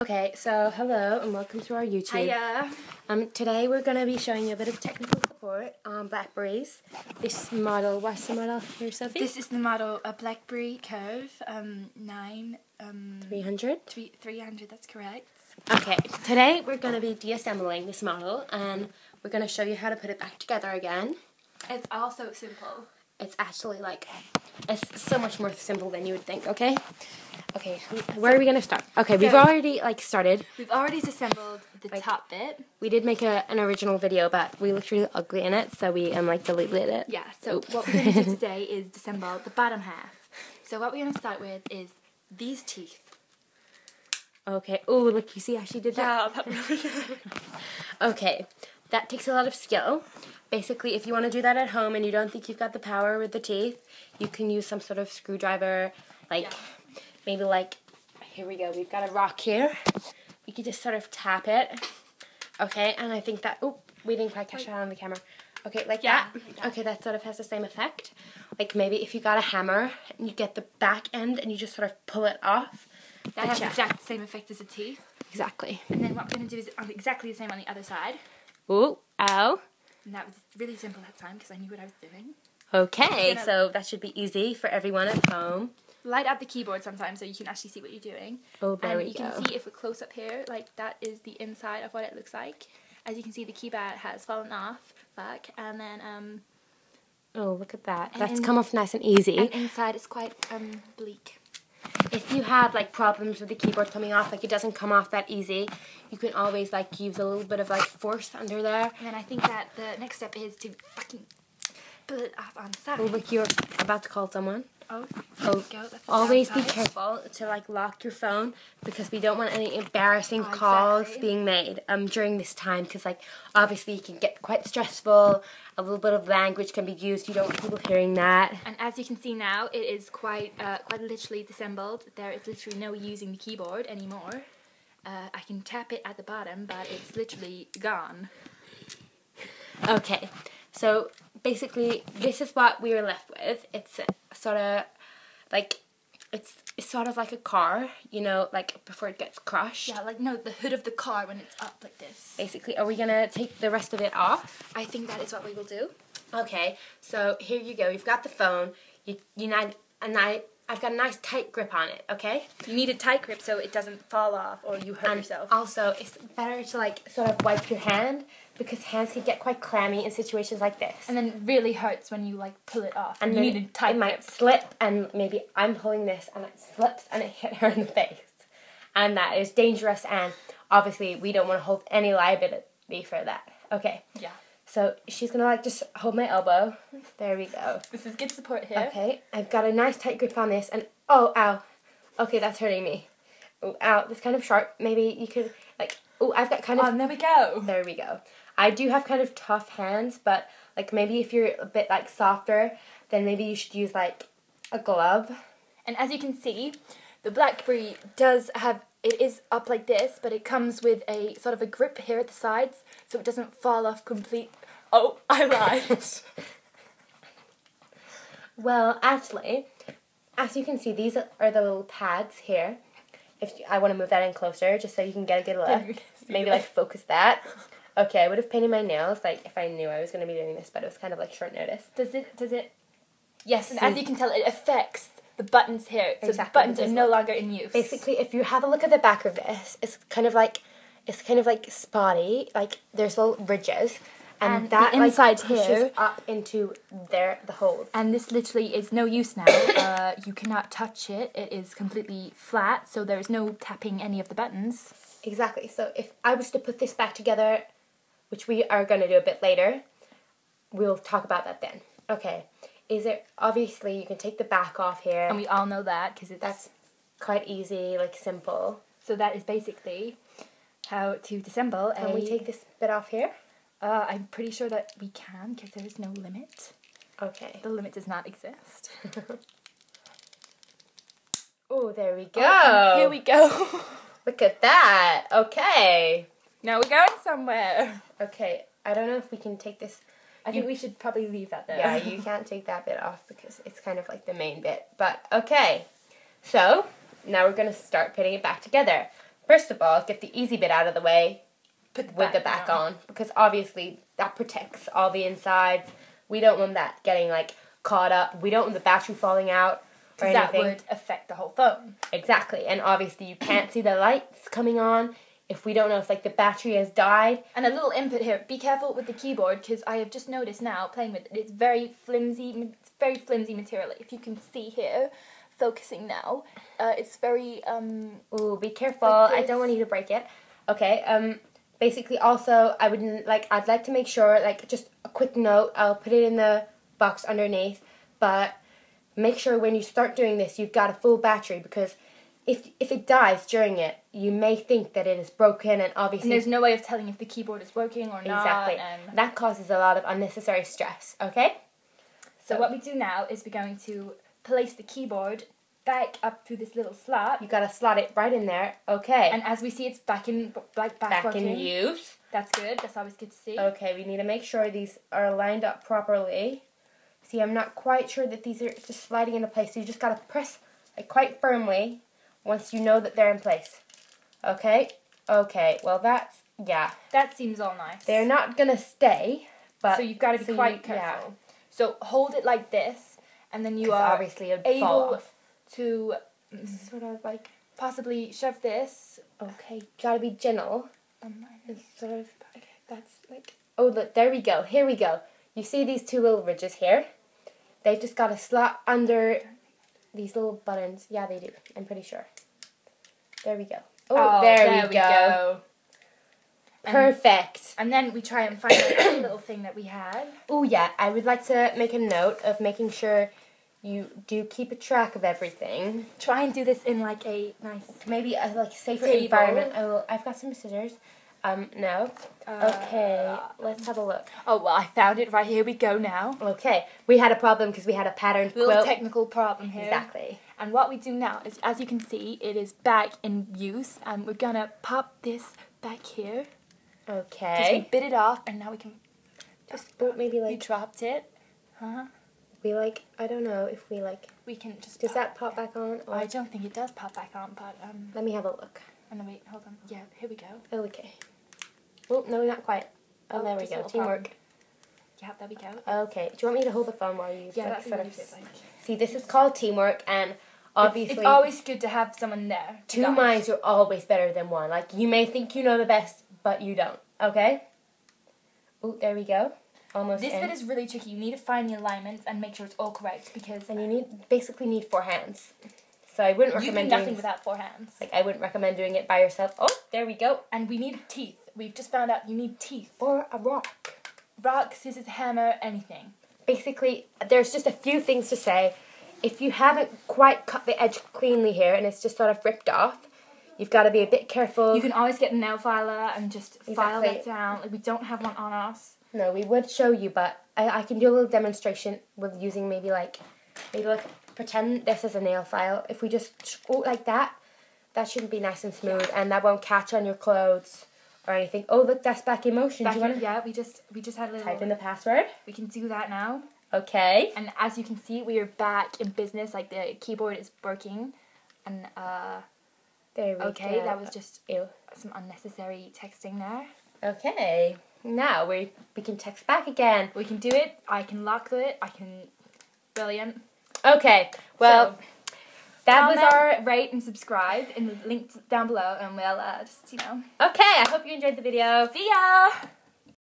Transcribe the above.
Okay, so hello and welcome to our YouTube. Hiya. Today we're going to be showing you a bit of technical support on Blackberries. This model, what's the model here, Sophie? This is the model, a Blackberry Curve 300? 300, that's correct. Okay, today we're going to be deassembling this model and we're going to show you how to put it back together again. It's all so simple. It's actually it's so much more simple than you would think, okay? Okay, where are we going to start? Okay, we've already started. We've already disassembled the top bit. We did make an original video, but we looked really ugly in it, so we deleted it. Yeah, so what we're going to do today is disassemble the bottom half. So what we're going to start with is these teeth. Okay, oh look, you see how she did that? Yeah, that really good. Okay, that takes a lot of skill. Basically, if you want to do that at home and you don't think you've got the power with the teeth, you can use some sort of screwdriver, maybe here we go, we've got a rock here. You can just sort of tap it. Okay, and I think that, we didn't quite catch that on the camera. Okay, that. Okay, that sort of has the same effect. Like maybe if you got a hammer and you get the back end and you just sort of pull it off. That has the exact same effect as the teeth. Exactly. And then what we're going to do is exactly the same on the other side. Ooh, ow. And that was really simple that time because I knew what I was doing. Okay, so that should be easy for everyone at home. Light up the keyboard sometimes so you can actually see what you're doing. Oh, there we go. And you can see if we close up here, that is the inside of what it looks like. As you can see, the keypad has fallen off back, and then oh, look at that. That's come off nice and easy. And inside it's quite bleak. If you have problems with the keyboard coming off, it doesn't come off that easy, you can always use a little bit of force under there. And then I think that the next step is to fucking pull it off on the side. Oh, look, you're about to call someone. Oh, always be careful to lock your phone because we don't want any embarrassing calls being made during this time because obviously it can get quite stressful. A little bit of language can be used. You don't want people hearing that. And as you can see now, it is quite literally disassembled. There is literally no using the keyboard anymore. I can tap it at the bottom, but it's literally gone. Okay, so basically this is what we were left with. It's sort of it's sort of like a car, before it gets crushed. Yeah, the hood of the car when it's up like this. Basically, are we gonna take the rest of it off? I think that is what we will do. Okay, so here you go. You've got the phone. I've got a nice tight grip on it, okay? You need a tight grip so it doesn't fall off or you hurt yourself. Also, it's better to sort of wipe your hand because hands can get quite clammy in situations like this. And then it really hurts when you pull it off. And you need a tight grip. It might slip and maybe I'm pulling this and it slips and it hit her in the face. And that is dangerous and obviously we don't want to hold any liability for that. Okay. Yeah. So she's going to just hold my elbow. There we go. This is good support here. Okay. I've got a nice tight grip on this and oh, ow. Okay, that's hurting me. Oh, ow. That's kind of sharp. Maybe you could oh, I've got kind of... Oh, there we go. There we go. I do have kind of tough hands, but maybe if you're a bit softer, then maybe you should use a glove. And as you can see, the Blackberry does have... It is up like this, but it comes with a sort of a grip here at the sides, so it doesn't fall off complete. Oh, I lied. Well, actually, as you can see, these are the little pads here. I want to move that in closer, just so you can get a good look. Maybe focus that. Okay, I would have painted my nails if I knew I was going to be doing this, but it was kind of short notice. Does it? Yes, and as you can tell, it affects the buttons here. So exactly, the buttons are no longer in use. Basically, if you have a look at the back of this, it's kind of spotty. There's little ridges, and that the inside pushes here up into the holes. And this literally is no use now. You cannot touch it. It is completely flat, so there is no tapping any of the buttons. Exactly. So if I was to put this back together, which we are going to do a bit later, we'll talk about that then. Okay. Obviously you can take the back off here. And we all know that because that's quite easy, simple. So that is basically how to disassemble Can we take this bit off here? I'm pretty sure that we can because there is no limit. Okay. The limit does not exist. Oh, there we go. Oh, here we go. Look at that. Okay. Now we're going somewhere. Okay. I don't know if we can take this. I think we should probably leave that there. Yeah, you can't take that bit off because it's kind of the main bit. But, okay. So, now we're going to start putting it back together. first of all, get the easy bit out of the way with the back on. because obviously that protects all the insides. We don't want that getting like caught up. We don't want the battery falling out or anything. That would affect the whole phone. Exactly. And obviously you can't see the lights coming on if we don't know if like the battery has died. And a little input here, be careful with the keyboard because I have just noticed now playing with it, it's very flimsy material. If you can see here, focusing now, it's very Ooh, be careful. like I don't want you to break it. Okay. Basically also I'd like to make sure, like, just a quick note, I'll put it in the box underneath, but make sure when you start doing this you've got a full battery, because if it dies during it, you may think that it is broken, and obviously... And there's no way of telling if the keyboard is working or not. Exactly. And that causes a lot of unnecessary stress, okay? So what we do now is we're going to place the keyboard back up through this little slot. You gotta slot it right in there, okay. And as we see, it's back in, back working. in use. That's good. That's always good to see. Okay, we need to make sure these are lined up properly. See, I'm not quite sure that these are just sliding into place, so you just gotta press like quite firmly once you know that they're in place. Okay? Okay, well that's, yeah. That seems all nice. They're not gonna stay, but... So you've got to be quite careful. Yeah. So hold it like this, and then you are obviously it'd fall able off. to Sort of like... possibly shove this. Okay, gotta be gentle. It's sort of... Okay, that's like... Oh, look, there we go. Here we go. You see these two little ridges here? They've just got a slot under these little buttons. Yeah, they do. I'm pretty sure. There we go. Oh, there we go. Perfect. And then we try and find that little thing that we had. Oh, yeah. I would like to make a note of making sure you do keep a track of everything. Try and do this in like a nice... Maybe a like safer table. environment. Oh, I've got some scissors. No. Okay, let's have a look. Oh, well, I found it right here. We go now. Okay, we had a problem because we had a patterned quilt. Little technical problem here. Exactly. And what we do now is, as you can see, it is back in use, and we're gonna pop this back here. Okay. Because we bit it off, and now we can just maybe we like dropped it. we like, I don't know if we like. We can just. Does that pop back on? Or? I don't think it does pop back on, but Let me have a look. Oh no, wait, hold on. Yeah, here we go. Oh, okay. Oh no, not quite. Oh, there we go. Teamwork. Yeah, there we go. Okay. Do you want me to hold the phone while you? Yeah, like, that's sort what of... it like. See, this is called teamwork, and obviously it's always good to have someone there. Two minds are always better than one. Like, you may think you know the best, but you don't. Okay? Oh, there we go. Almost This in. bit is really tricky. You need to find the alignments and make sure it's all correct, because... And you basically need 4 hands. So I wouldn't recommend you do nothing without 4 hands. Like, I wouldn't recommend doing it by yourself. Oh, there we go. And we need teeth. We've just found out you need teeth. Or a rock. Rock, scissors, hammer, anything. Basically, there's just a few things to say. If you haven't quite cut the edge cleanly here and it's just sort of ripped off, you've got to be a bit careful. You can always get a nail filer and just file Exactly. that down. Like, we don't have one on us. No, we would show you, but I can do a little demonstration with using maybe like pretend this is a nail file. If we just go like that, that shouldn't be nice and smooth, and that won't catch on your clothes or anything. Oh, look, that's back in motion. Do you want to? Yeah, we just had a little... Type in the password. We can do that now. Okay. And as you can see, we are back in business. Like, the keyboard is working. And, there we go. Okay, that was just some unnecessary texting there. Okay. Now we can text back again. We can do it. I can lock it. Brilliant. Okay. Well, So, that was our... rate and subscribe in the link down below, and we'll just, Okay, I hope you enjoyed the video. See ya!